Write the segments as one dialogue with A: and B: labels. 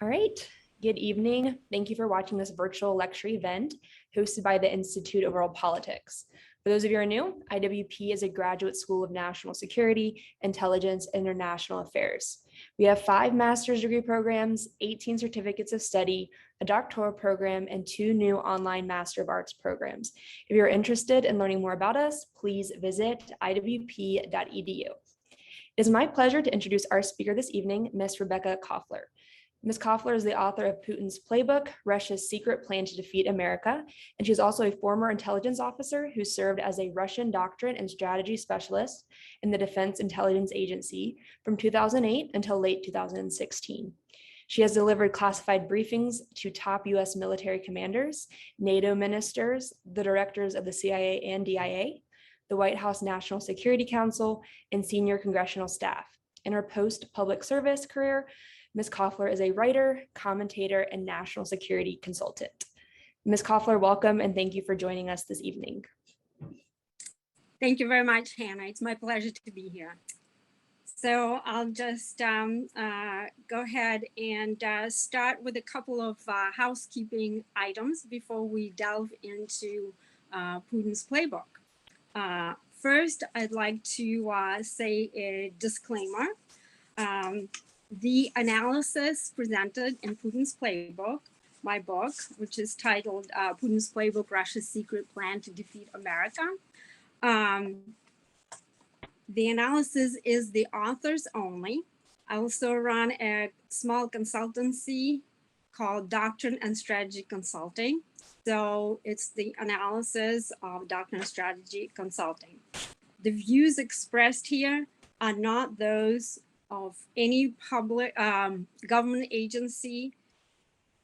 A: right, good evening. Thank you for watching this virtual lecture event hosted by the Institute of World Politics. For those of you who are new, IWP is a graduate school of national security, intelligence, and international affairs. We have 5 master's degree programs, 18 certificates of study, a doctoral program, and 2 new online Master of Arts programs. If you're interested in learning more about us, please visit iwp.edu. It is my pleasure to introduce our speaker this evening, Ms. Rebecca Koffler. Ms. Koffler is the author of Putin's Playbook, Russia's Secret Plan to Defeat America, and she's also a former intelligence officer who served as a Russian doctrine and strategy specialist in the Defense Intelligence Agency from 2008 until late 2016. She has delivered classified briefings to top US military commanders, NATO ministers, the directors of the CIA and DIA, the White House National Security Council, and senior congressional staff. In her post-public service career, Ms. Koffler is a writer, commentator, and national security consultant. Ms. Koffler, welcome, and thank you for joining us this evening.
B: Thank you very much, Hannah. It's my pleasure to be here. So I'll just go ahead and start with a couple of housekeeping items before we delve into Putin's playbook. First, I'd like to say a disclaimer. The analysis presented in Putin's Playbook, my book, which is titled Putin's Playbook, Russia's Secret Plan to Defeat America. The analysis is the author's only. I also run a small consultancy called Doctrine and Strategy Consulting. So it's the analysis of Doctrine and Strategy Consulting. The views expressed here are not those of any public government agency.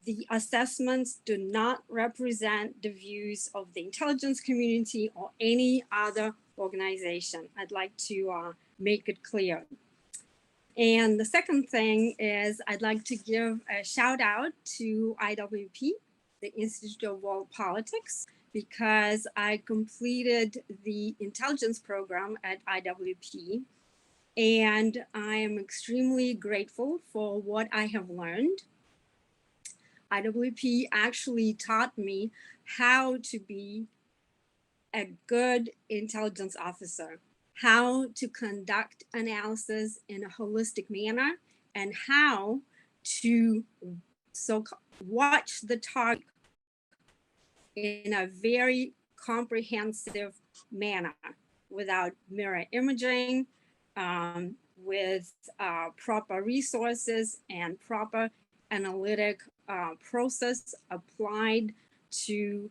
B: The assessments do not represent the views of the intelligence community or any other organization. I'd like to make it clear. And the second thing is I'd like to give a shout out to IWP, the Institute of World Politics, because I completed the intelligence program at IWP. And I am extremely grateful for what I have learned. IWP actually taught me how to be a good intelligence officer, how to conduct analysis in a holistic manner, and how to watch the target in a very comprehensive manner without mirror imaging, with proper resources and proper analytic process applied to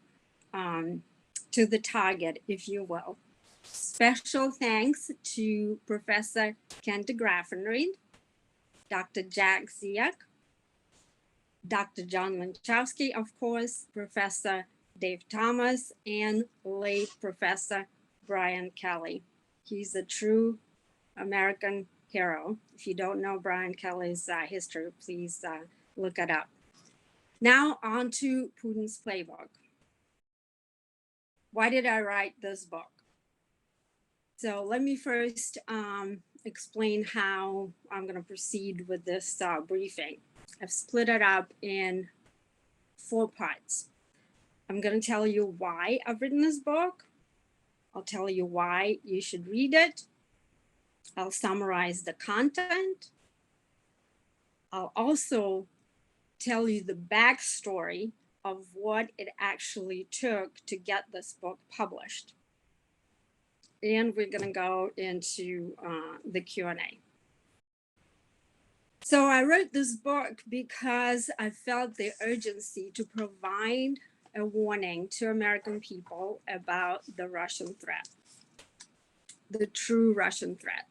B: the target, if you will. Special thanks to Professor Kent Graffenried, Dr. Jack Ziak, Dr. John Lanchowski, of course, Professor Dave Thomas, and late Professor Brian Kelly. He's a true American hero. If you don't know Brian Kelly's history, please look it up. Now on to Putin's Playbook. Why did I write this book? So let me first explain how I'm going to proceed with this briefing. I've split it up in 4 parts. I'm going to tell you why I've written this book. I'll tell you why you should read it. I'll summarize the content. I'll also tell you the backstory of what it actually took to get this book published. And we're going to go into the Q&A. So I wrote this book because I felt the urgency to provide a warning to American people about the Russian threat, the true Russian threat.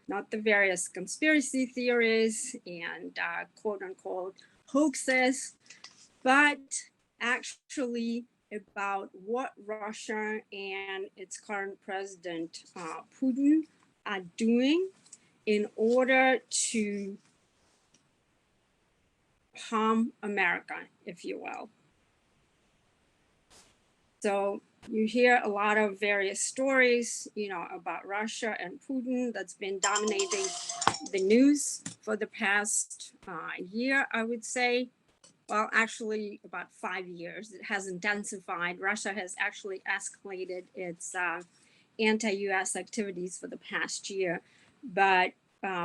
B: Not the various conspiracy theories and quote unquote hoaxes, but actually about what Russia and its current president, Putin, are doing in order to harm America, if you will. So You hear a lot of various stories, about Russia and Putin that's been dominating the news for the past year, I would say. Well, actually, about 5 years. It has intensified. Russia has actually escalated its anti-US activities for the past year. But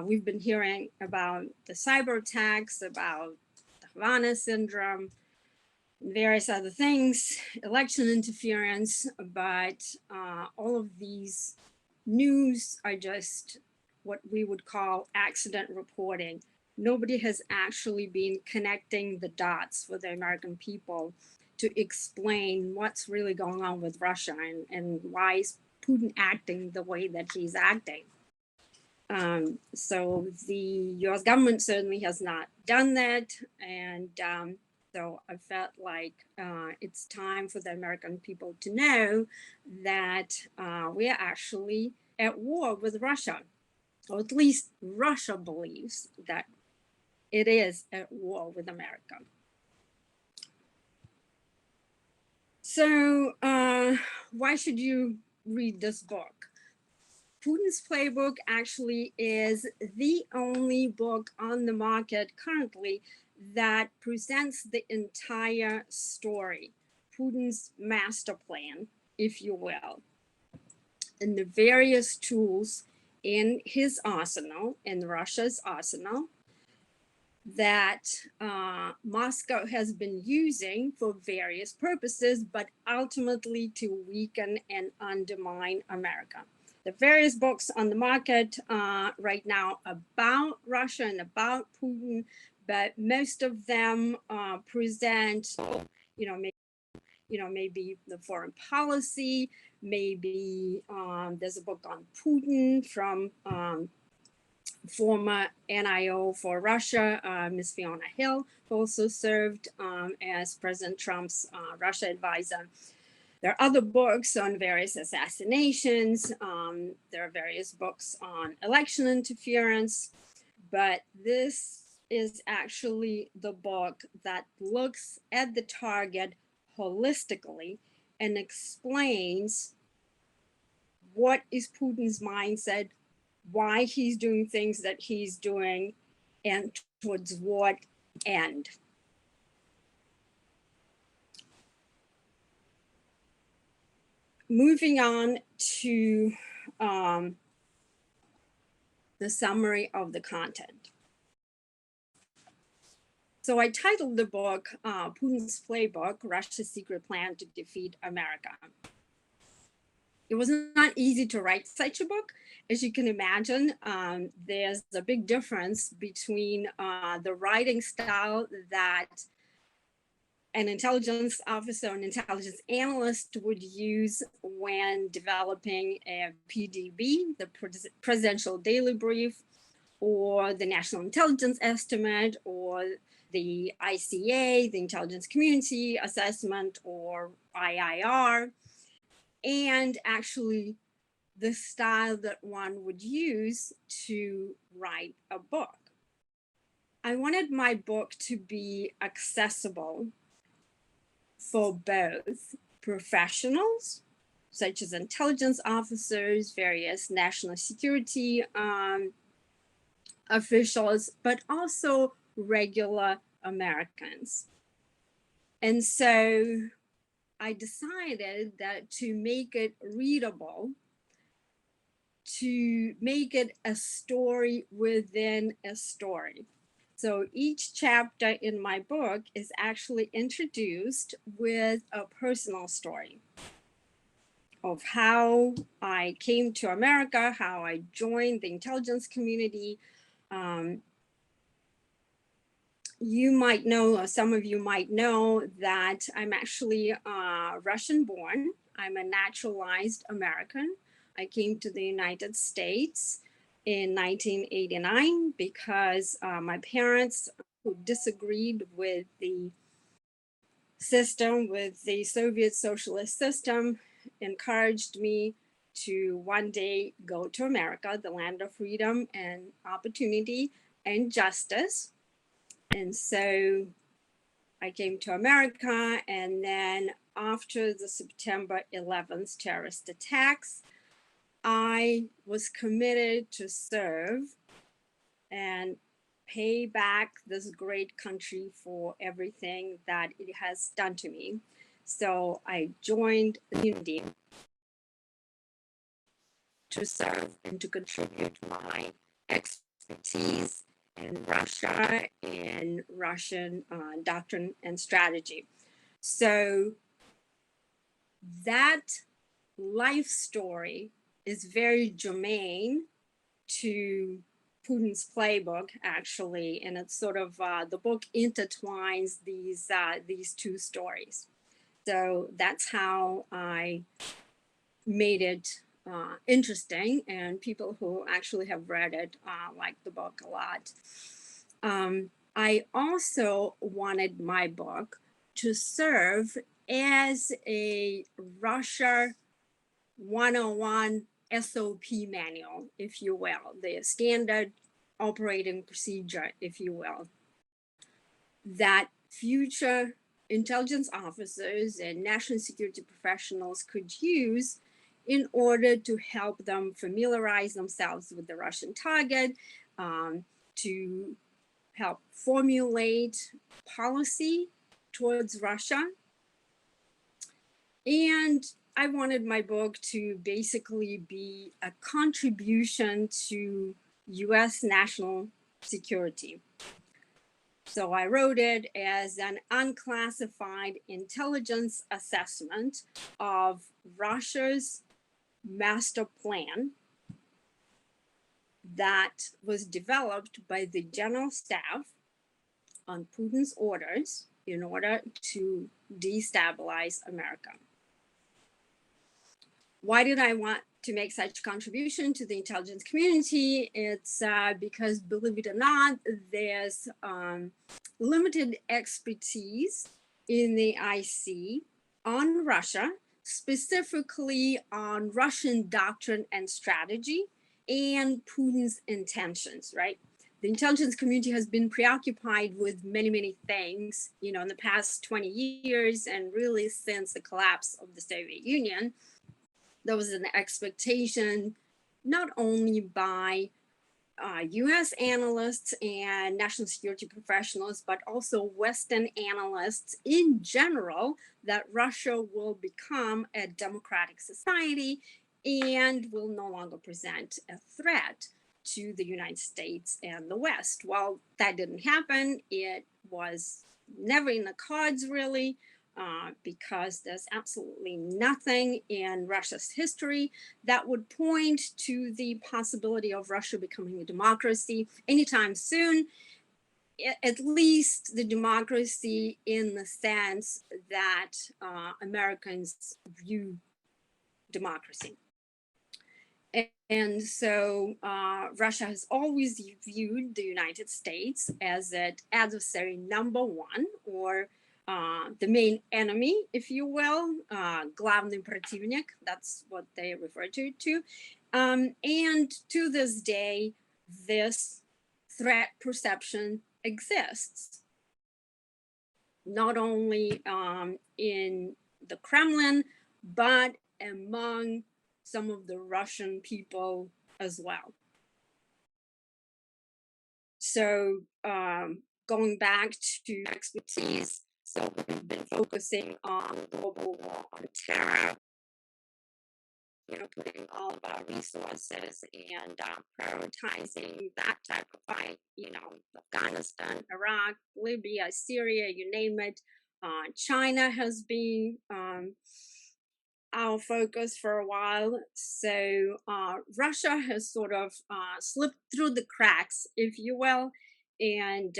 B: we've been hearing about the cyber attacks, about the Havana syndrome, various other things, election interference, but all of these news are just what we would call accident reporting. Nobody has actually been connecting the dots for the American people to explain what's really going on with Russia and why is Putin acting the way that he's acting. So the US government certainly has not done that. And so I felt like it's time for the American people to know that we are actually at war with Russia, or at least Russia believes that it is at war with America. So why should you read this book? Putin's Playbook actually is the only book on the market currently that presents the entire story, Putin's master plan, if you will, and the various tools in his arsenal, in Russia's arsenal, that Moscow has been using for various purposes, but ultimately to weaken and undermine America. The various books on the market right now about Russia and about Putin, but most of them present, maybe the foreign policy, maybe there's a book on Putin from former NIO for Russia, Ms. Fiona Hill, who also served as President Trump's Russia advisor. There are other books on various assassinations. There are various books on election interference, but this is actually the book that looks at the target holistically and explains what is Putin's mindset, why he's doing things that he's doing, and towards what end. Moving on to the summary of the content. So I titled the book, Putin's Playbook, Russia's Secret Plan to Defeat America. It was not easy to write such a book. As you can imagine, there's a big difference between the writing style that an intelligence officer, an intelligence analyst would use when developing a PDB, the Presidential Daily Brief, or the National Intelligence Estimate, or the ICA, the Intelligence Community Assessment, or IIR, and actually the style that one would use to write a book. I wanted my book to be accessible for both professionals, such as intelligence officers, various national security officials, but also regular Americans. And so I decided that to make it readable, to make it a story within a story. So each chapter in my book is actually introduced with a personal story of how I came to America, how I joined the intelligence community. You might know, or some of you might know, that I'm actually Russian born. I'm a naturalized American. I came to the United States in 1989 because my parents, who disagreed with the system, with the Soviet socialist system, encouraged me to one day go to America, the land of freedom and opportunity and justice. And so I came to America, and then after the September 11th terrorist attacks, I was committed to serve and pay back this great country for everything that it has done to me. So I joined the community to serve and to contribute my expertise in Russia and Russian doctrine and strategy. So that life story is very germane to Putin's playbook, actually, and it's sort of the book intertwines these two stories. So that's how I made it interesting, and people who actually have read it like the book a lot. I also wanted my book to serve as a Russia 101 SOP manual, if you will, the standard operating procedure, if you will, that future intelligence officers and national security professionals could use in order to help them familiarize themselves with the Russian target, to help formulate policy towards Russia. And I wanted my book to basically be a contribution to US national security. So I wrote it as an unclassified intelligence assessment of Russia's master plan that was developed by the general staff on Putin's orders in order to destabilize America. Why did I want to make such contribution to the intelligence community? It's because, believe it or not, there's limited expertise in the IC on Russia, specifically on Russian doctrine and strategy and Putin's intentions, right? The intelligence community has been preoccupied with many, many things, you know, in the past 20 years, and really since the collapse of the Soviet Union. There was an expectation not only by US analysts and national security professionals, but also Western analysts in general, that Russia will become a democratic society and will no longer present a threat to the United States and the West. Well, that didn't happen. It was never in the cards, really. Because there's absolutely nothing in Russia's history that would point to the possibility of Russia becoming a democracy anytime soon, at least the democracy in the sense that Americans view democracy. And so Russia has always viewed the United States as an adversary number one, or the main enemy, if you will, главный противник, that's what they refer to. And to this day, this threat perception exists, not only in the Kremlin, but among some of the Russian people as well. So going back to expertise, so we've been focusing on global war on terror, you know, putting all of our resources and prioritizing that type of fight, you know, Afghanistan, Iraq, Libya, Syria, you name it. China has been our focus for a while. So Russia has sort of slipped through the cracks, if you will, and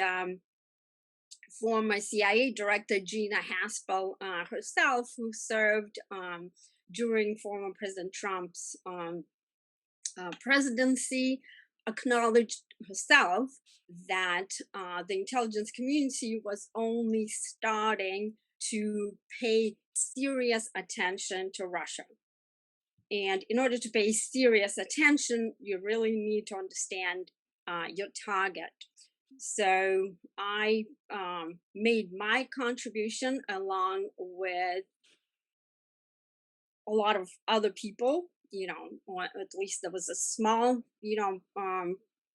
B: former CIA director Gina Haspel herself, who served during former President Trump's presidency, acknowledged herself that the intelligence community was only starting to pay serious attention to Russia. And in order to pay serious attention, you really need to understand your target. So I made my contribution along with a lot of other people, or at least there was a small,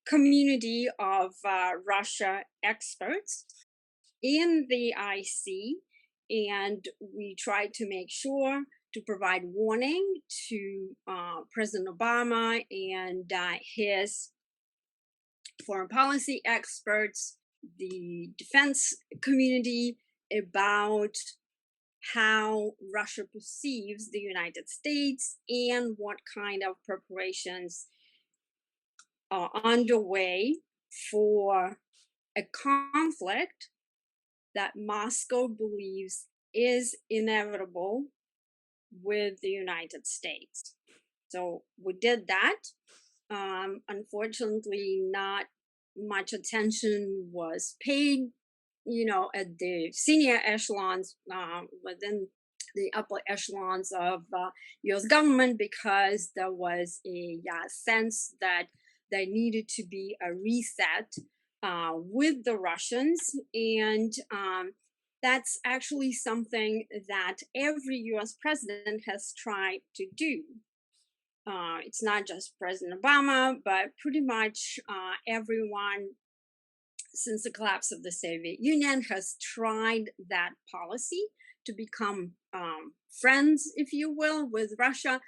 B: community of Russia experts in the IC, and we tried to make sure to provide warning to President Obama and his foreign policy experts, the defense community, about how Russia perceives the United States and what kind of preparations are underway for a conflict that Moscow believes is inevitable with the United States. So we did that. Unfortunately, not much attention was paid, at the senior echelons within the upper echelons of U.S. government, because there was a sense that there needed to be a reset with the Russians, and that's actually something that every U.S. president has tried to do. It's not just President Obama, but pretty much everyone since the collapse of the Soviet Union has tried that policy to become friends, if you will, with Russia,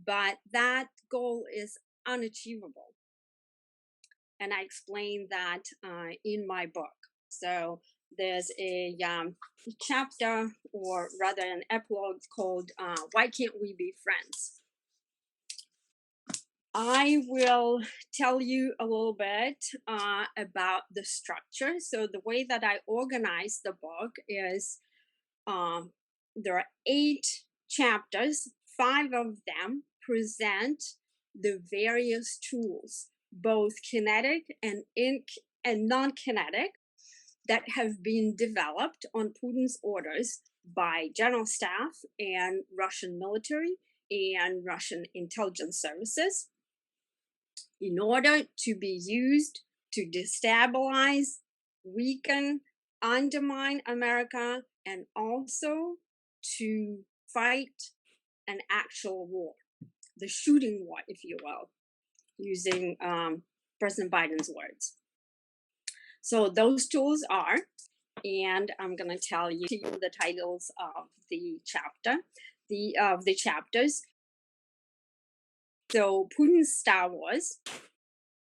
B: but that goal is unachievable. And I explain that in my book. So there's a chapter, or rather an epilogue, called Why Can't We Be Friends? I will tell you a little bit about the structure. So the way that I organize the book is there are 8 chapters. 5 of them present the various tools, both kinetic and non-kinetic, that have been developed on Putin's orders by general staff and Russian military and Russian intelligence services, in order to be used to destabilize, weaken, undermine America, and also to fight an actual war, the shooting war, if you will, using President Biden's words. So those tools are, and I'm going to tell you the titles of the chapters. So Putin's Star Wars,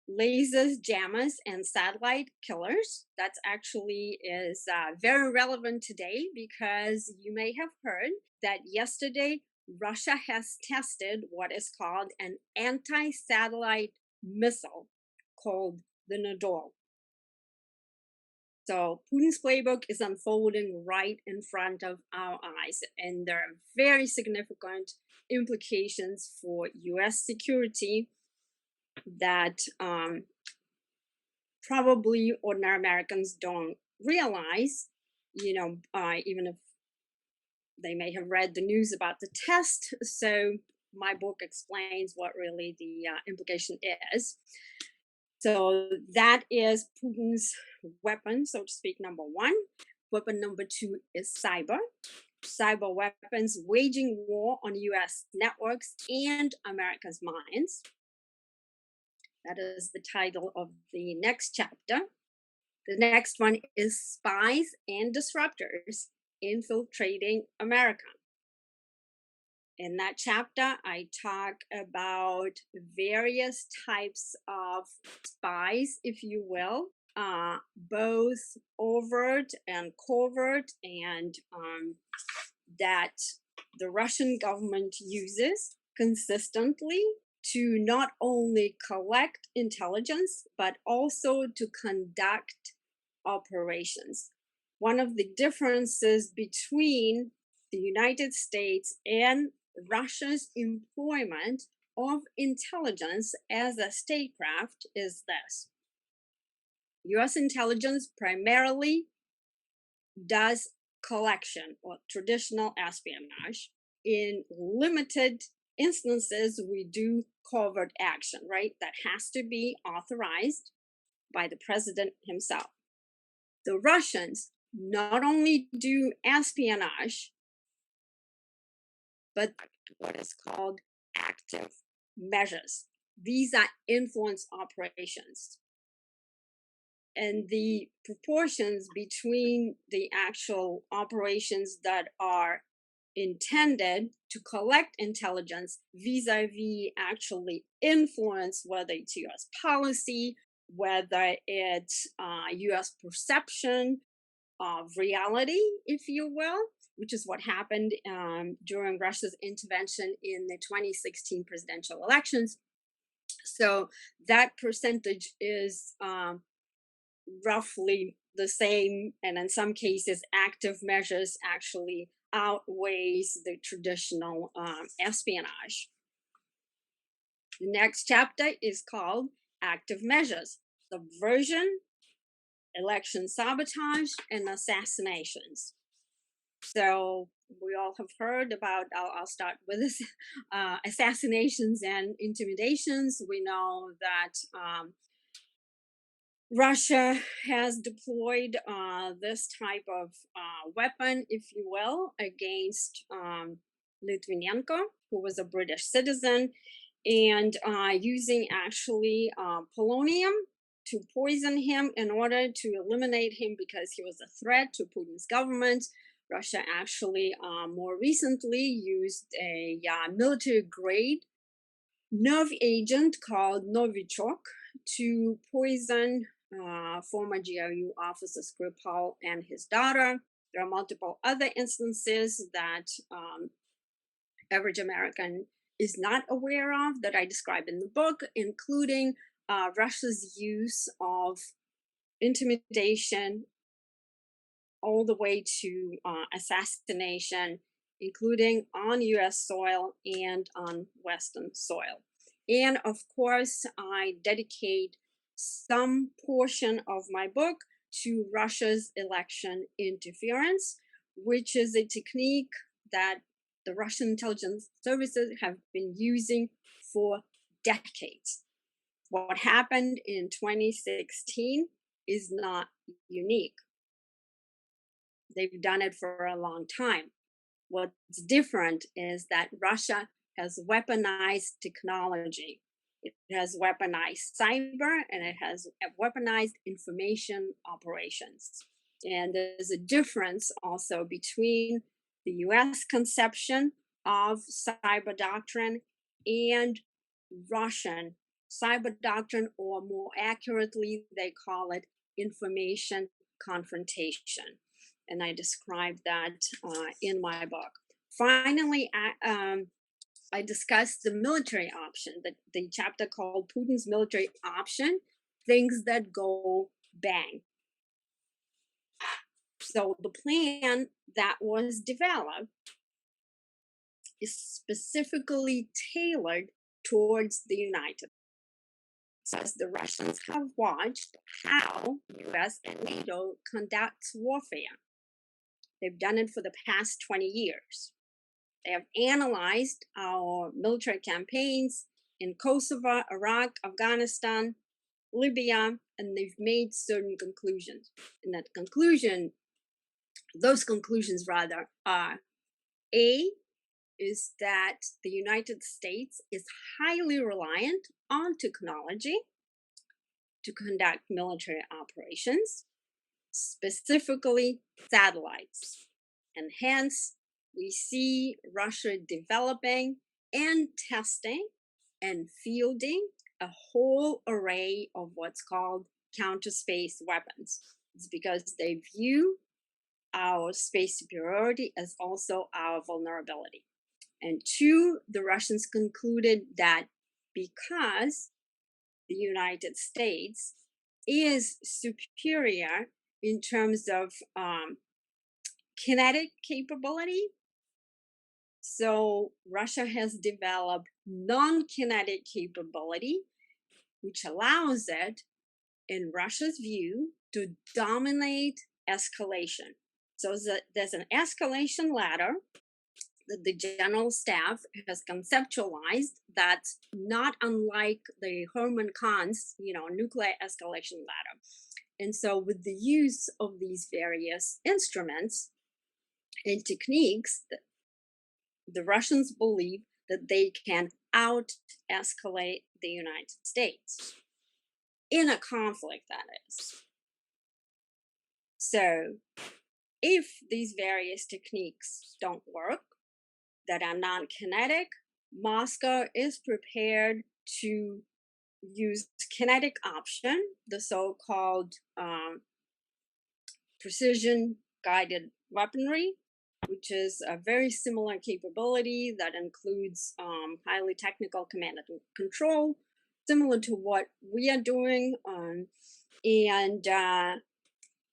B: lasers, jammers, and satellite killers. That actually is very relevant today, because you may have heard that yesterday Russia has tested what is called an anti-satellite missile called the Nadol. So Putin's playbook is unfolding right in front of our eyes, and there are very significant implications for U.S. security that probably ordinary Americans don't realize, even if they may have read the news about the test. So my book explains what really the implication is. So that is Putin's weapon, so to speak, number 1. Weapon number 2 is cyber weapons waging war on U.S. networks and America's minds. That is the title of the next chapter. The next one is spies and disruptors infiltrating America. In that chapter, I talk about various types of spies, if you will, both overt and covert, and that the Russian government uses consistently to not only collect intelligence, but also to conduct operations. One of the differences between the United States and Russia's employment of intelligence as a statecraft is this. US intelligence primarily does collection or traditional espionage. In limited instances, we do covert action, right? That has to be authorized by the president himself. The Russians not only do espionage, but what is called active measures. These are influence operations. And the proportions between the actual operations that are intended to collect intelligence vis-a-vis actually influence, whether it's US policy, whether it's US perception of reality, if you will, which is what happened during Russia's intervention in the 2016 presidential elections. So that percentage is roughly the same, and in some cases, active measures actually outweighs the traditional espionage. The next chapter is called active measures: subversion, election sabotage, and assassinations. So we all have heard about, I'll start with this, assassinations and intimidations. We know that Russia has deployed this type of weapon, if you will, against Litvinenko, who was a British citizen, and using actually polonium to poison him in order to eliminate him because he was a threat to Putin's government. Russia actually more recently used a military grade nerve agent called Novichok to poison former GRU officer Skripal and his daughter. There are multiple other instances that average American is not aware of that I describe in the book, including Russia's use of intimidation all the way to assassination, including on US soil and on Western soil. And of course, I dedicate some portion of my book to Russia's election interference, which is a technique that the Russian intelligence services have been using for decades. What happened in 2016 is not unique. They've done it for a long time. What's different is that Russia has weaponized technology. It has weaponized cyber, and it has weaponized information operations. And there's a difference also between the US conception of cyber doctrine and Russian cyber doctrine, or more accurately, they call it information confrontation. And I describe that in my book. Finally, I discussed the military option, the chapter called Putin's Military Option, Things That Go Bang. So the plan that was developed is specifically tailored towards the United States. As the Russians have watched how US and NATO conducts warfare. They've done it for the past 20 years. They have analyzed our military campaigns in Kosovo, Iraq, Afghanistan, Libya, and they've made certain conclusions. And those conclusions rather are: A, is that the United States is highly reliant on technology to conduct military operations, specifically satellites. And hence, we see Russia developing and testing and fielding a whole array of what's called counter space weapons. It's because they view our space superiority as also our vulnerability. And two, the Russians concluded that because the United States is superior in terms of kinetic capability, so Russia has developed non-kinetic capability, which allows it, in Russia's view, to dominate escalation. So there's an escalation ladder that the general staff has conceptualized that's not unlike the Herman Kahn's, nuclear escalation ladder. And so with the use of these various instruments and techniques, the Russians believe that they can out-escalate the United States in a conflict, that is. So if these various techniques don't work, that are non-kinetic, Moscow is prepared to use kinetic option, the so-called precision guided weaponry, which is a very similar capability that includes highly technical command and control, similar to what we are doing. And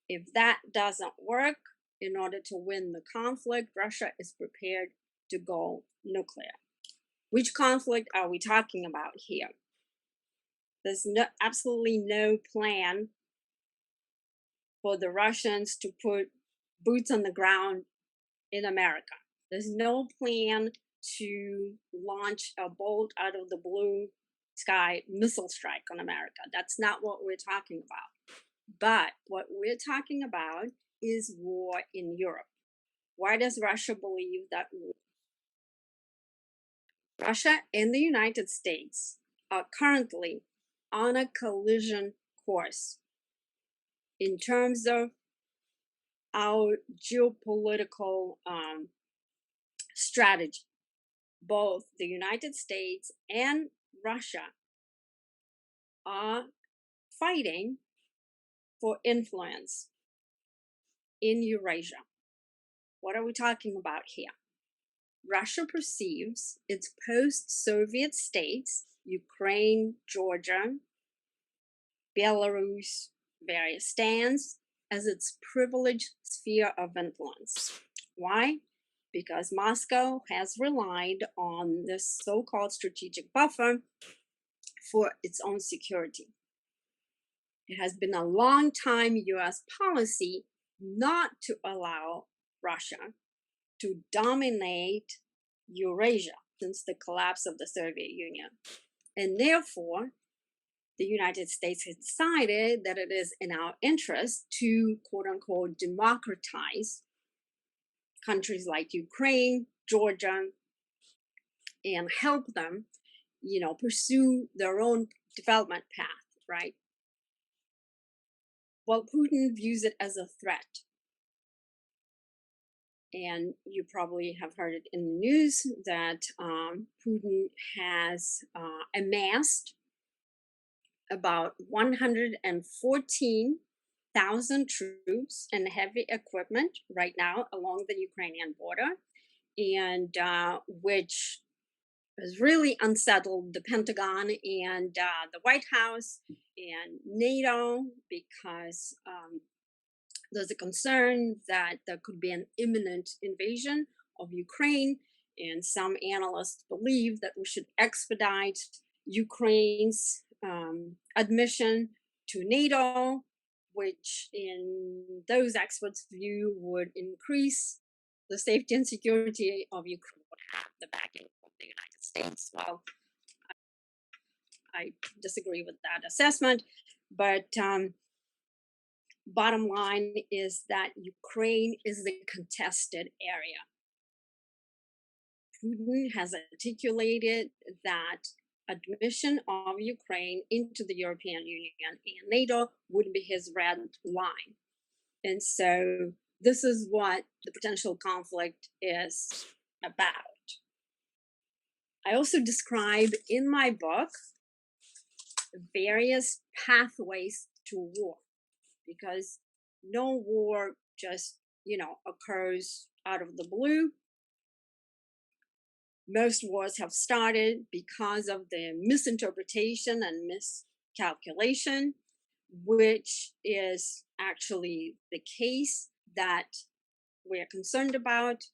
B: if that doesn't work, in order to win the conflict, Russia is prepared to go nuclear. Which conflict are we talking about here? There's absolutely no plan for the Russians to put boots on the ground in America. There's no plan to launch a bolt out of the blue sky missile strike on America. That's not what we're talking about. But what we're talking about is war in Europe. Why does Russia believe that Russia and the United States are currently on a collision course in terms of our geopolitical strategy? Both the United States and Russia are fighting for influence in Eurasia. What are we talking about here? Russia perceives its post-Soviet states, Ukraine, Georgia, Belarus, various stands, as its privileged sphere of influence. Why? Because Moscow has relied on this so-called strategic buffer for its own security. It has been a long time US policy not to allow Russia to dominate Eurasia since the collapse of the Soviet Union. And therefore, the United States has decided that it is in our interest to, quote unquote, democratize countries like Ukraine, Georgia, and help them, pursue their own development path, right? Well, Putin views it as a threat. And you probably have heard it in the news that Putin has amassed about 114,000 troops and heavy equipment right now along the Ukrainian border, and which has really unsettled the Pentagon and the White House and NATO, because there's a concern that there could be an imminent invasion of Ukraine, and some analysts believe that we should expedite Ukraine's admission to NATO, which in those experts' view would increase the safety and security of Ukraine, would have the backing of the United States. Well, I disagree with that assessment, but bottom line is that Ukraine is the contested area. Putin has articulated that admission of Ukraine into the European Union and NATO would be his red line. And so this is what the potential conflict is about. I also describe in my book various pathways to war, because no war just, occurs out of the blue. Most wars have started because of the misinterpretation and miscalculation, which is actually the case that we're concerned about,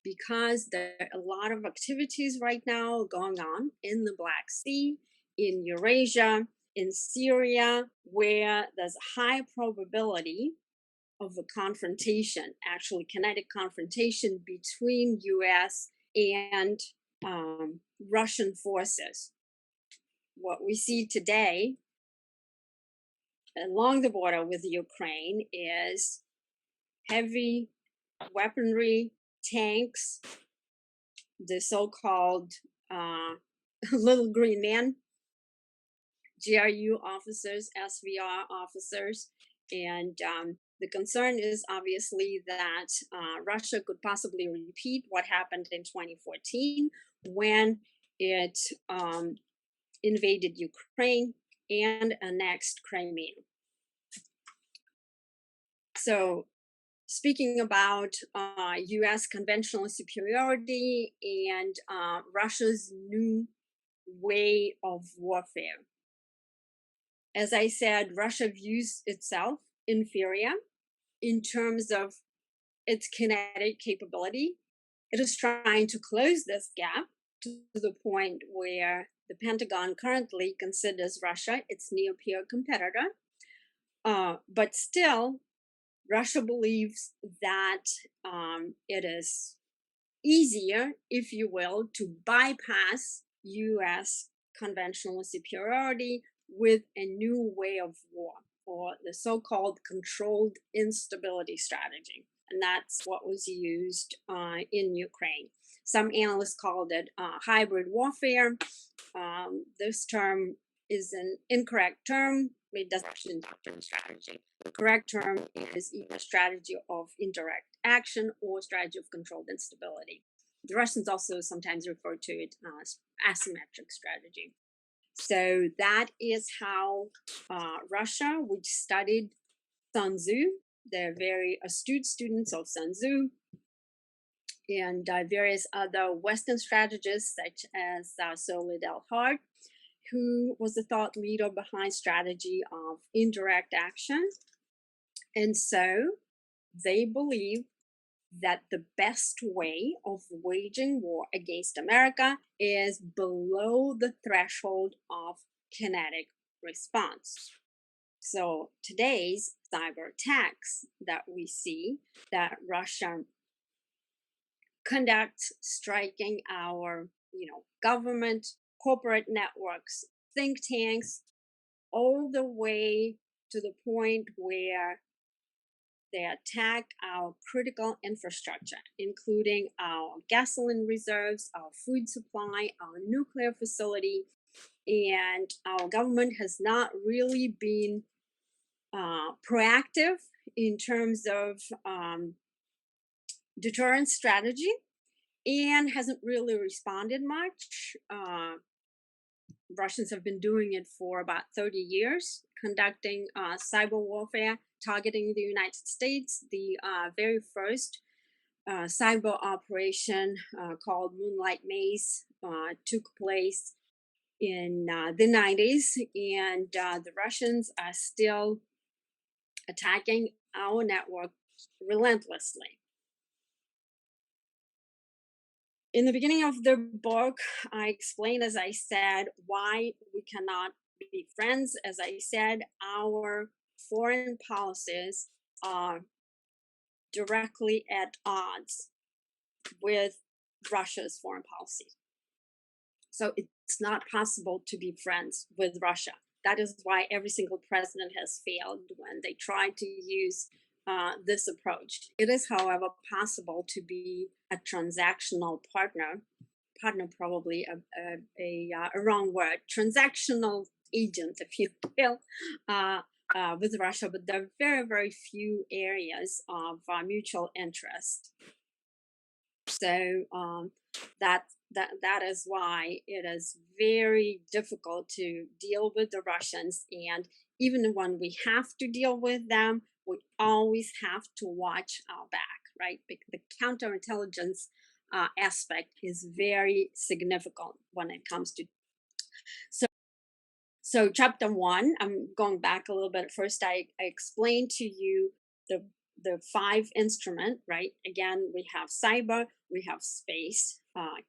B: because there are a lot of activities right now going on in the Black Sea, in Eurasia, in Syria, where there's a high probability of a confrontation, actually kinetic confrontation between US and Russian forces. What we see today along the border with Ukraine is heavy weaponry tanks, the so-called little green man, GRU officers, SVR officers, and the concern is obviously that Russia could possibly repeat what happened in 2014 when it invaded Ukraine and annexed Crimea. So, speaking about US conventional superiority and Russia's new way of warfare. As I said, Russia views itself inferior in terms of its kinetic capability. It is trying to close this gap to the point where the Pentagon currently considers Russia its near-peer competitor. But still, Russia believes that it is easier, if you will, to bypass US conventional superiority with a new way of war, or the so-called controlled instability strategy. And that's what was used in Ukraine. Some analysts called it hybrid warfare. This term is an incorrect term. It doesn't doctrine strategy. The correct term is either strategy of indirect action or strategy of controlled instability. The Russians also sometimes refer to it as asymmetric strategy. So that is how Russia, which studied Sun Tzu, they're very astute students of Sun Tzu, and various other Western strategists such as Sowed, who was the thought leader behind strategy of indirect action. And so they believe that the best way of waging war against America is below the threshold of kinetic response. So today's cyber attacks that we see that Russia conducts, striking our government, corporate networks, think tanks, all the way to the point where they attack our critical infrastructure, including our gasoline reserves, our food supply, our nuclear facility, and our government has not really been proactive in terms of deterrence strategy and hasn't really responded much. Russians have been doing it for about 30 years, conducting cyber warfare, targeting the United States. The very first cyber operation called Moonlight Maze took place in the 90s, and the Russians are still attacking our network relentlessly. In the beginning of the book, I explain, as I said, why we cannot be friends. As I said, our foreign policies are directly at odds with Russia's foreign policy. So it's not possible to be friends with Russia. That is why every single president has failed when they try to use this approach. It is, however, possible to be a transactional partner probably a wrong word, transactional agent, if you will, with Russia, but there are very, very few areas of mutual interest. So that is why it is very difficult to deal with the Russians. And even when we have to deal with them, we always have to watch our back, right? Because the counterintelligence aspect is very significant when it comes to. So chapter 1, I'm going back a little bit. First, I explained to you the 5 instrument, right? Again, we have cyber, we have space,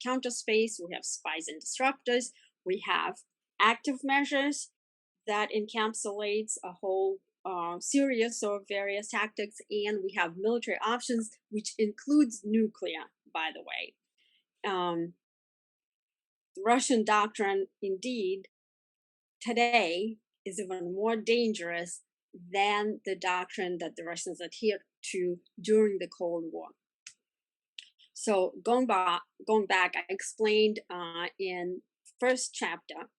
B: counter space, we have spies and disruptors, we have active measures that encapsulates a whole series of various tactics, and we have military options, which includes nuclear, by the way. The Russian doctrine, indeed, today is even more dangerous than the doctrine that the Russians adhered to during the Cold War. So going back, I explained in first chapter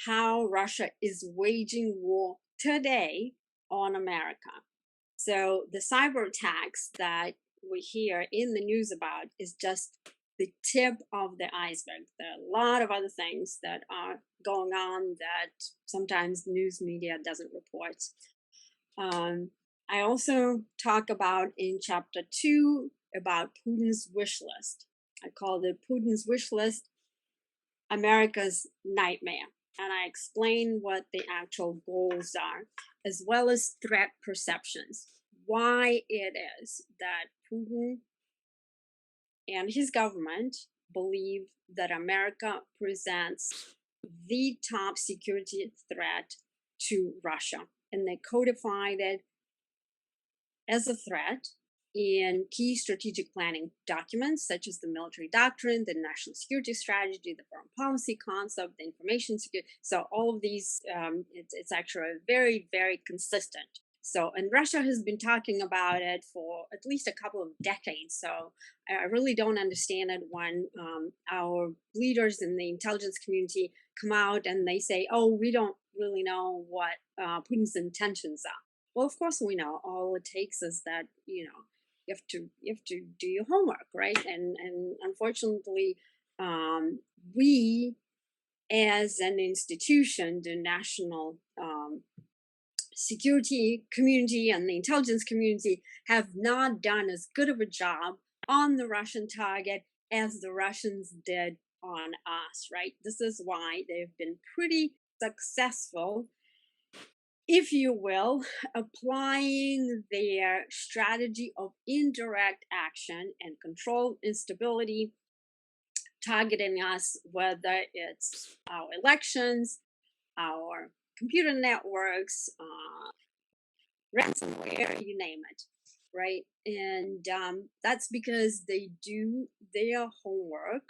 B: how Russia is waging war today on America. So the cyber attacks that we hear in the news about is just the tip of the iceberg. There are a lot of other things that are going on that sometimes news media doesn't report. I also talk about in chapter 2 about Putin's wish list. I call it Putin's wish list America's nightmare. And I explain what the actual goals are, as well as threat perceptions. Why it is that Putin and his government believe that America presents the top security threat to Russia. And they codified it as a threat in key strategic planning documents such as the military doctrine, the national security strategy, the foreign policy concept, the information security. So all of these, it's actually very, very consistent. So, and Russia has been talking about it for at least a couple of decades. So I really don't understand it when our leaders in the intelligence community come out and they say, oh, we don't really know what Putin's intentions are. Well, of course we know. All it takes is that, you have to do your homework, right? And unfortunately, we as an institution, the national security community and the intelligence community, have not done as good of a job on the Russian target as the Russians did on us, right? This is why they've been pretty successful, if you will, applying their strategy of indirect action and controlled instability, targeting us, whether it's our elections, our computer networks, ransomware, you name it, right? And that's because they do their homework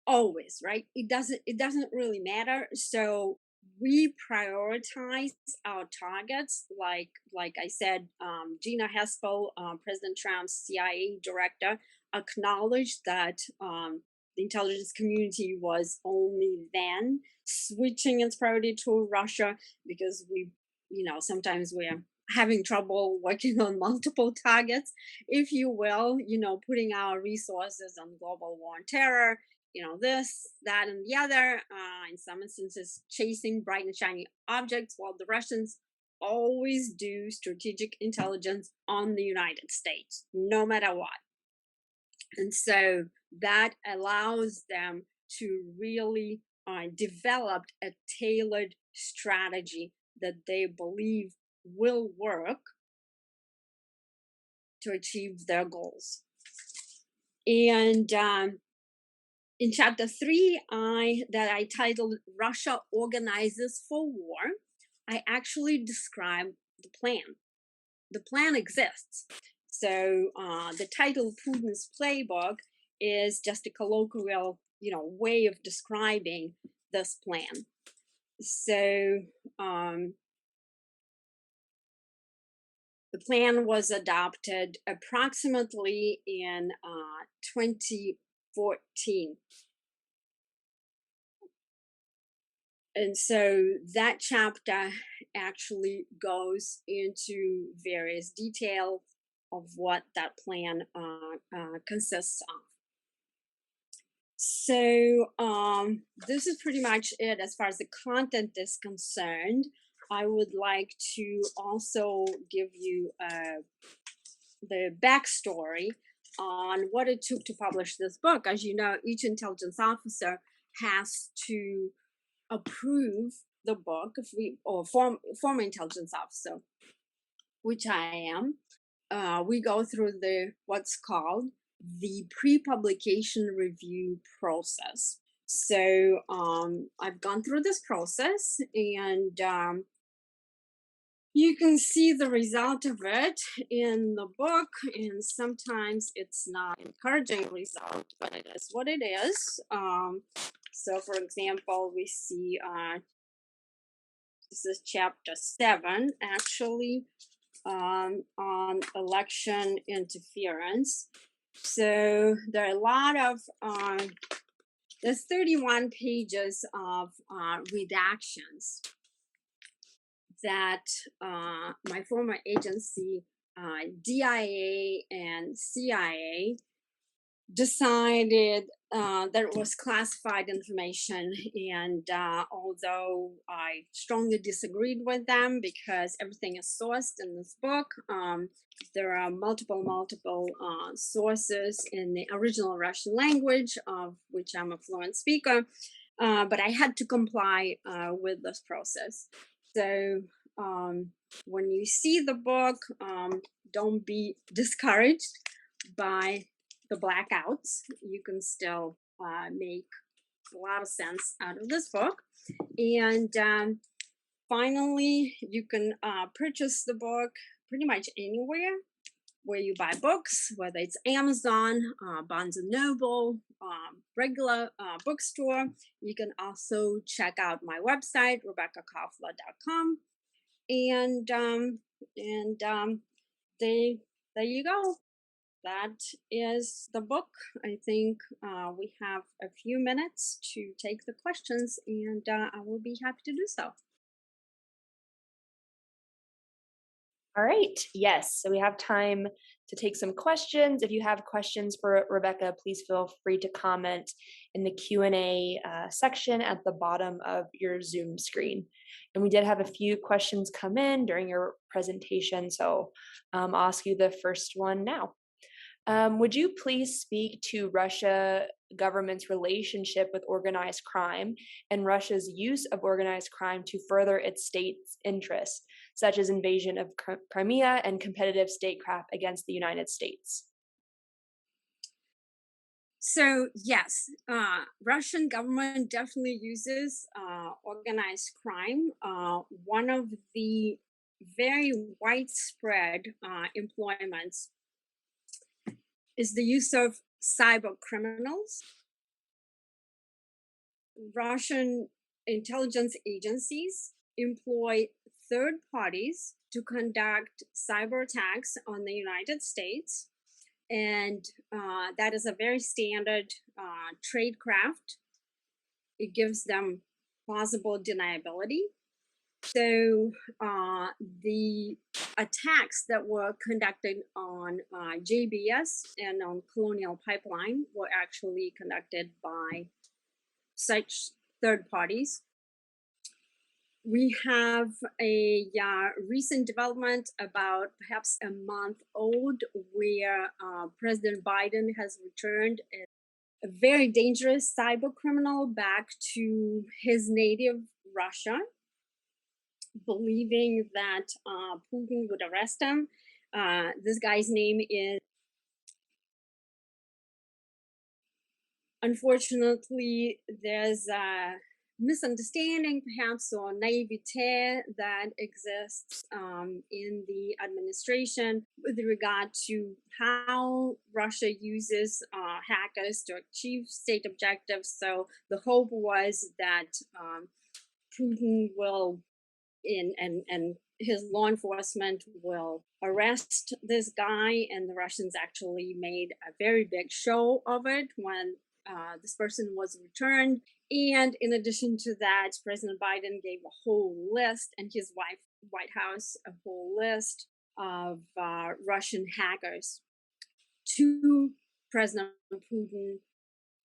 B: always, right? It doesn't really matter. So we prioritize our targets, like I said. Gina Haspel, President Trump's CIA director, acknowledged that the intelligence community was only then switching its priority to Russia because sometimes we're having trouble working on multiple targets, if you will, putting our resources on global war on terror, this, that, and the other, in some instances, chasing bright and shiny objects, while the Russians always do strategic intelligence on the United States, no matter what. And so that allows them to really develop a tailored strategy that they believe will work to achieve their goals. And in chapter 3, that I titled Russia Organizes for War, I actually describe the plan. The plan exists. So the title Putin's Playbook is just a colloquial, way of describing this plan. So the plan was adopted approximately in 2014. And so that chapter actually goes into various detail of what that plan consists of. So this is pretty much it as far as the content is concerned. I would like to also give you the backstory on what it took to publish this book. As you know, each intelligence officer has to approve the book, or former intelligence officer, which I am. We go through what's called the pre-publication review process. So I've gone through this process, and you can see the result of it in the book, and sometimes it's not an encouraging result, but it is what it is. So for example, we see this is chapter 7 actually. on election interference. So there are a lot of there's 31 pages of redactions that my former agency, DIA and CIA, decided that it was classified information. And although I strongly disagreed with them because everything is sourced in this book, there are multiple sources in the original Russian language, of which I'm a fluent speaker, but I had to comply with this process. So when you see the book, don't be discouraged by the blackouts. You can still make a lot of sense out of this book. And finally, you can purchase the book pretty much anywhere where you buy books, whether it's Amazon, Barnes and Noble, regular bookstore. You can also check out my website, rebeccakoffler.com. And there you go. That is the book. I think we have a few minutes to take the questions, and I will be happy to do so.
A: All right. Yes. So we have time to take some questions. If you have questions for Rebecca, please feel free to comment in the Q&A section at the bottom of your Zoom screen. And we did have a few questions come in during your presentation, so I'll ask you the first one now. Would you please speak to Russia government's relationship with organized crime and Russia's use of organized crime to further its state's interests, such as invasion of Crimea and competitive statecraft against the United States?
B: So yes, Russian government definitely uses organized crime. One of the very widespread employments is the use of cyber criminals. Russian intelligence agencies employ third parties to conduct cyber attacks on the United States. And that is a very standard tradecraft. It gives them plausible deniability. So the attacks that were conducted on JBS and on Colonial Pipeline were actually conducted by such third parties. We have a recent development about perhaps a month old where President Biden has returned a very dangerous cyber criminal back to his native Russia, believing that Putin would arrest him. This guy's name is, unfortunately, there's a misunderstanding perhaps or naivete that exists in the administration with regard to how Russia uses hackers to achieve state objectives. So the hope was that Putin will and his law enforcement will arrest this guy, and the Russians actually made a very big show of it when this person was returned. And in addition to that, President Biden gave a whole list, and his White House a whole list of Russian hackers to President Putin,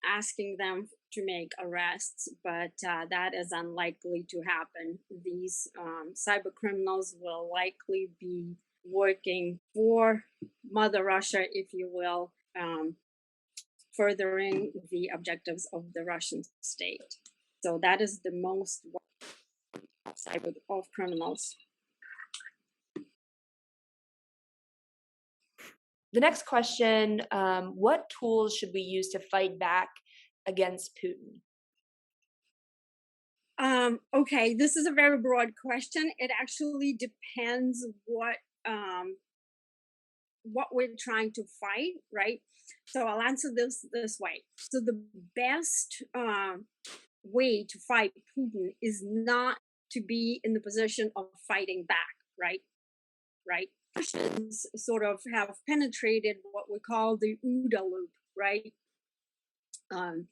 B: asking them to make arrests, but that is unlikely to happen. These cyber criminals will likely be working for Mother Russia, if you will, furthering the objectives of the Russian state. So that is the most cyber of criminals.
A: The next question, what tools should we use to fight back against Putin?
B: Okay, this is a very broad question. It actually depends what we're trying to fight, right? So I'll answer this way. So the best way to fight Putin is not to be in the position of fighting back, right? Russians sort of have penetrated what we call the OODA loop, right? Um,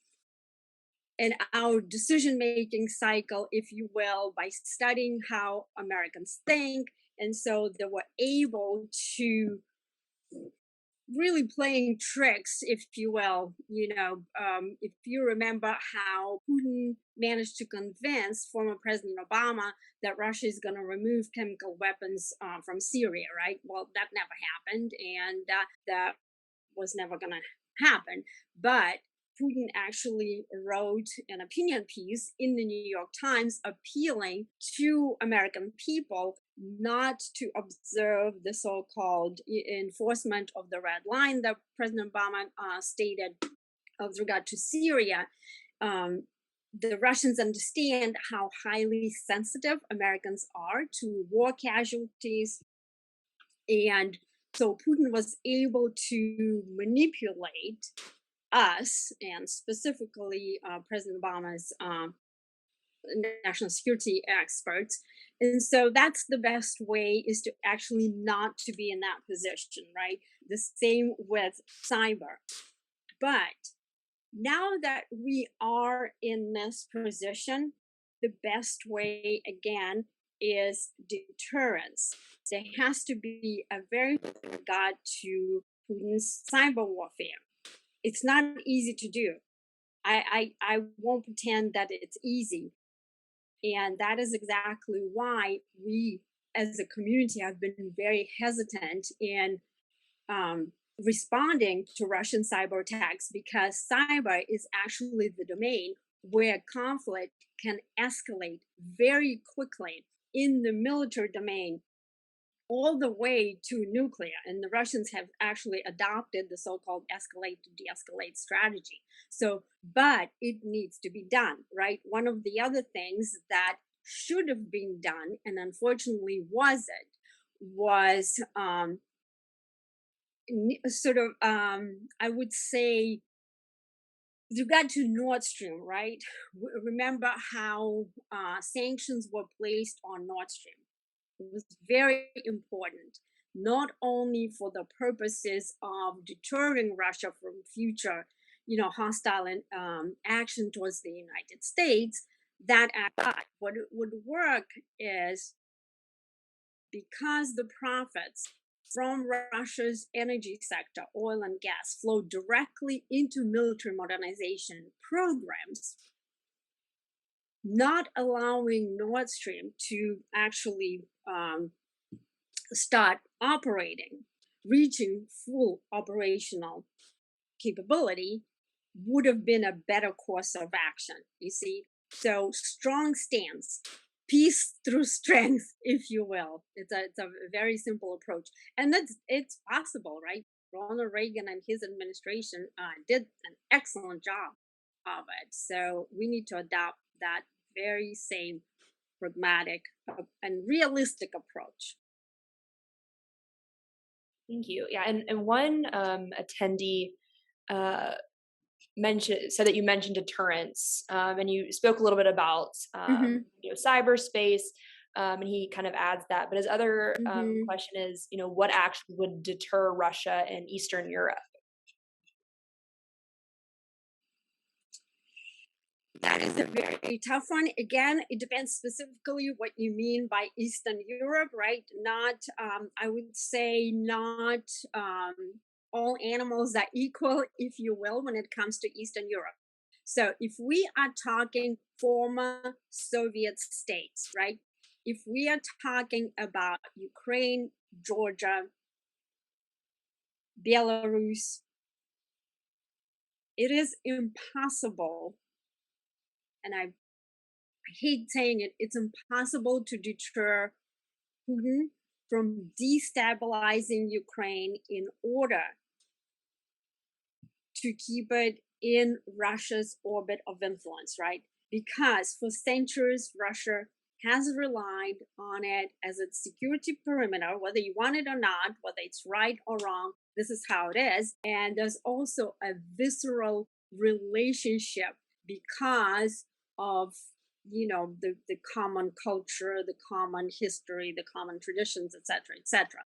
B: and our decision making cycle, if you will, by studying how Americans think. And so they were able to really playing tricks, if you will. If you remember how Putin managed to convince former President Obama that Russia is going to remove chemical weapons from Syria, right? Well, that never happened, and that was never going to happen. But Putin actually wrote an opinion piece in the New York Times appealing to American people not to observe the so-called enforcement of the red line that President Obama stated with regard to Syria. The Russians understand how highly sensitive Americans are to war casualties, and so Putin was able to manipulate us, and specifically President Obama's national security experts. And so that's the best way, is to actually not to be in that position, right? The same with cyber. But now that we are in this position, the best way, again, is deterrence. There has to be a very regard to Putin's cyber warfare. It's not easy to do. I won't pretend that it's easy. And that is exactly why we as a community have been very hesitant in responding to Russian cyber attacks, because cyber is actually the domain where conflict can escalate very quickly in the military domain, all the way to nuclear. And the Russians have actually adopted the so-called escalate to de-escalate strategy. So, but it needs to be done, right? One of the other things that should have been done, and unfortunately wasn't, was I would say, you got to Nord Stream, right? Remember how sanctions were placed on Nord Stream. It was very important, not only for the purposes of deterring Russia from future, hostile action towards the United States. That what it would work is, because the profits from Russia's energy sector, oil and gas, flow directly into military modernization programs, not allowing Nord Stream to actually start operating, reaching full operational capability, would have been a better course of action, you see? So strong stance, peace through strength, if you will. It's a very simple approach. And it's possible, right? Ronald Reagan and his administration did an excellent job of it. So we need to adopt that very same pragmatic and realistic approach.
A: Thank you. Yeah, and one attendee said that you mentioned deterrence, and you spoke a little bit about cyberspace, and he kind of adds that. But his other question is, what actually would deter Russia and Eastern Europe?
B: That is a very tough one. Again, it depends specifically what you mean by Eastern Europe, right? Not, I would say, not all animals are equal, if you will, when it comes to Eastern Europe. So if we are talking former Soviet states, right? If we are talking about Ukraine, Georgia, Belarus, it is impossible, and I hate saying it, it's impossible to deter Putin from destabilizing Ukraine in order to keep it in Russia's orbit of influence, right? Because for centuries, Russia has relied on it as its security perimeter, whether you want it or not, whether it's right or wrong, this is how it is. And there's also a visceral relationship because of the common culture, the common history, the common traditions, etc., etc.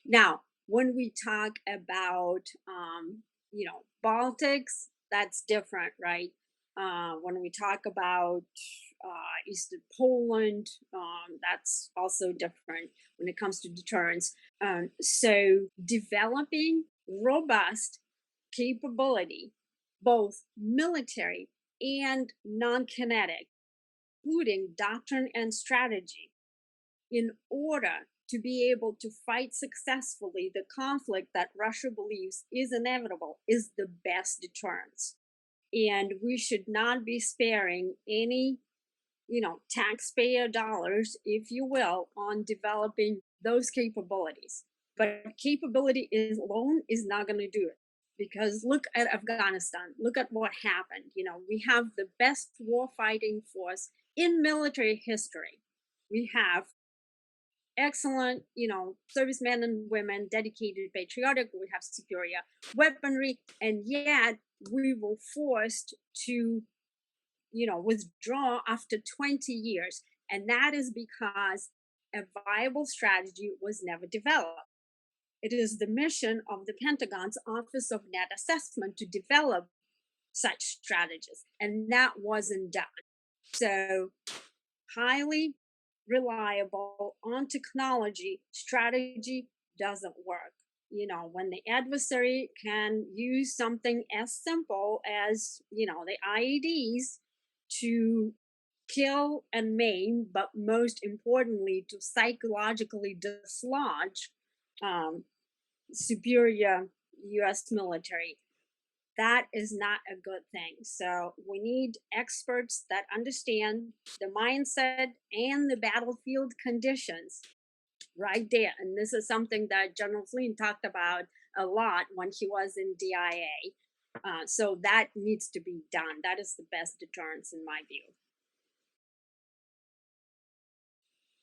B: Now, when we talk about, Baltics, that's different, right? When we talk about Eastern Poland, that's also different when it comes to deterrence. So, developing robust capability, both military and non kinetic, including doctrine and strategy, in order to be able to fight successfully the conflict that Russia believes is inevitable is the best deterrence. And we should not be sparing any, taxpayer dollars, if you will, on developing those capabilities. But capability is alone is not going to do it. Because look at Afghanistan. Look at what happened. We have the best war fighting force in military history. We have excellent, servicemen and women, dedicated, patriotic. We have superior weaponry, and yet we were forced to, withdraw after 20 years. And that is because a viable strategy was never developed. It is the mission of the Pentagon's Office of Net Assessment to develop such strategies, and that wasn't done. So, highly reliable on technology strategy doesn't work. When the adversary can use something as simple as, the IEDs to kill and maim, but most importantly, to psychologically dislodge superior US military, that is not a good thing. So we need experts that understand the mindset and the battlefield conditions right there. And this is something that General Flynn talked about a lot when he was in DIA. So that needs to be done. That is the best deterrence in my view.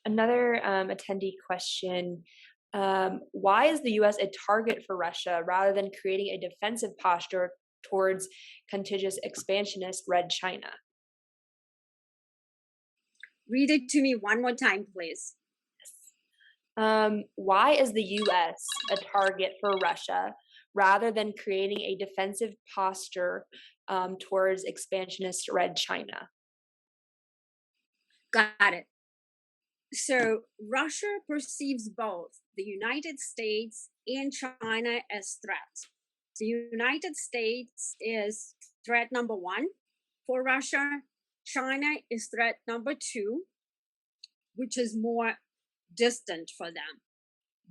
A: Another attendee question. Why is the US a target for Russia rather than creating a defensive posture towards contiguous expansionist Red China?
B: Read it to me one more time, please.
A: Why is the US a target for Russia rather than creating a defensive posture towards expansionist Red China?
B: Got it. So Russia perceives both the United States and China as threats. The United States is threat number one for Russia. China is threat number two, which is more distant for them.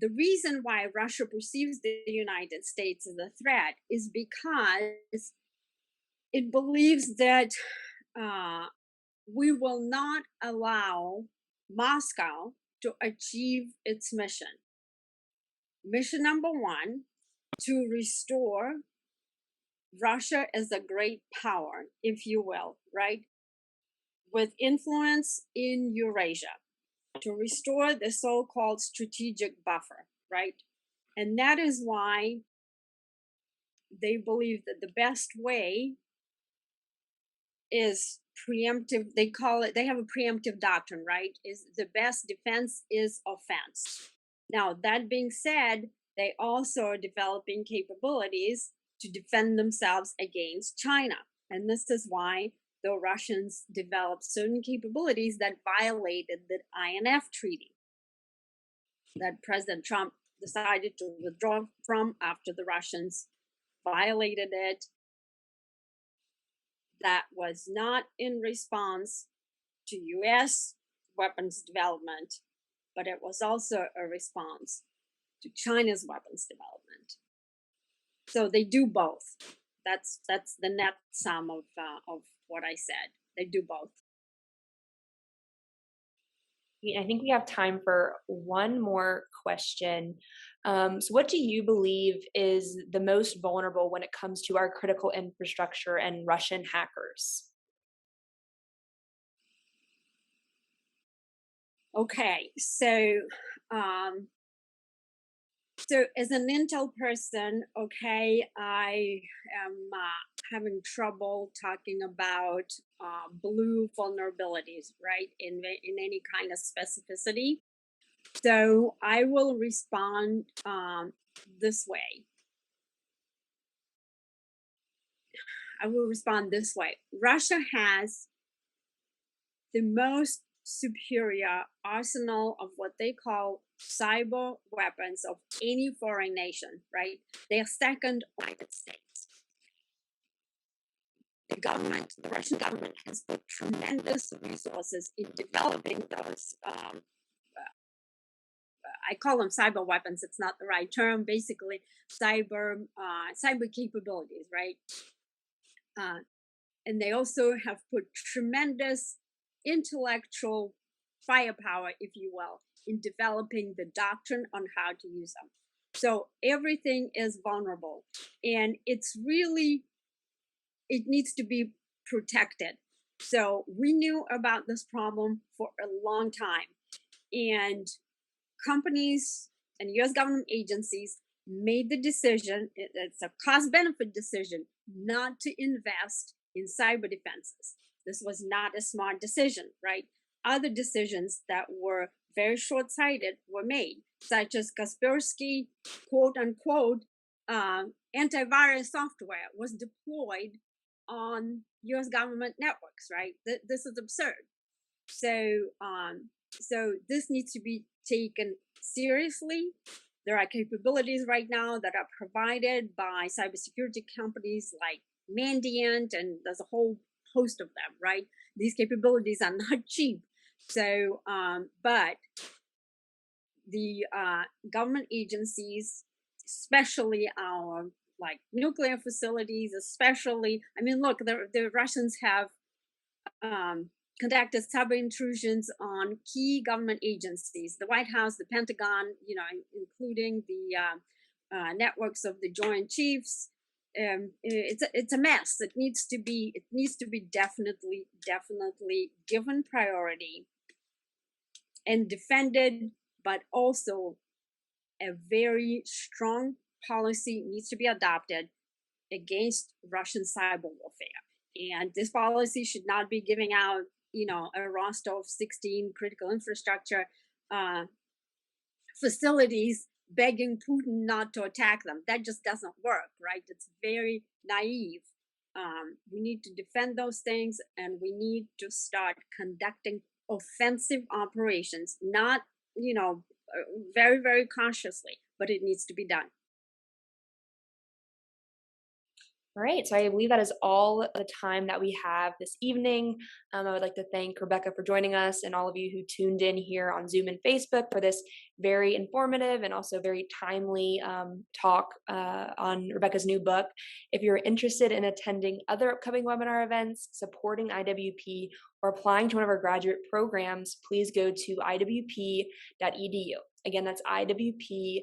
B: The reason why Russia perceives the United States as a threat is because it believes that we will not allow Moscow to achieve its mission. Mission number one, to restore Russia as a great power, if you will, right? With influence in Eurasia, to restore the so called strategic buffer, right? And that is why they believe that the best way is preemptive. They call it, they have a preemptive doctrine, right? Is the best defense is offense. Now, that being said, they also are developing capabilities to defend themselves against China. And this is why the Russians developed certain capabilities that violated the INF treaty that President Trump decided to withdraw from after the Russians violated it. That was not in response to US weapons development, but it was also a response to China's weapons development. So they do both. That's the net sum of what I said. They do both.
A: I think we have time for one more question. So what do you believe is the most vulnerable when it comes to our critical infrastructure and Russian hackers?
B: Okay, so as an Intel person, okay, I am having trouble talking about blue vulnerabilities, right? In any kind of specificity. So I will respond this way. Russia has the most superior arsenal of what they call cyber weapons of any foreign nation, right? They are second to the United States. The Russian government has put tremendous resources in developing those. I call them cyber weapons. It's not the right term. Basically, cyber capabilities, right? And they also have put tremendous intellectual firepower, if you will, in developing the doctrine on how to use them. So everything is vulnerable, and it needs to be protected. So we knew about this problem for a long time, and companies and US government agencies made the decision, it's a cost-benefit decision, not to invest in cyber defenses. This was not a smart decision, right? Other decisions that were very short-sighted were made, such as Kaspersky, quote unquote, antivirus software was deployed on US government networks, right? This is absurd. So this needs to be taken seriously. There are capabilities right now that are provided by cybersecurity companies like Mandiant, and there's a whole host of them, right? These capabilities are not cheap. So, but the government agencies, especially our like nuclear facilities, especially, I mean, look, the Russians have conducted cyber intrusions on key government agencies, the White House, the Pentagon, including the networks of the Joint Chiefs. It's a mess. It needs to be definitely given priority and defended, but also a very strong policy needs to be adopted against Russian cyber warfare. And this policy should not be giving out, a roster of 16 critical infrastructure facilities begging Putin not to attack them. That just doesn't work, right? It's very naive. We need to defend those things, and we need to start conducting offensive operations, not, very, very cautiously, but it needs to be done.
A: All right, so I believe that is all the time that we have this evening. I would like to thank Rebecca for joining us and all of you who tuned in here on Zoom and Facebook for this very informative and also very timely talk on Rebecca's new book. If you're interested in attending other upcoming webinar events, supporting IWP, or applying to one of our graduate programs, please go to iwp.edu. Again, that's iwp.edu.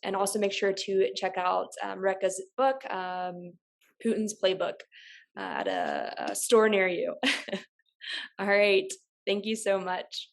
A: And also make sure to check out Rebecca's book, Putin's Playbook, at a store near you. All right. Thank you so much.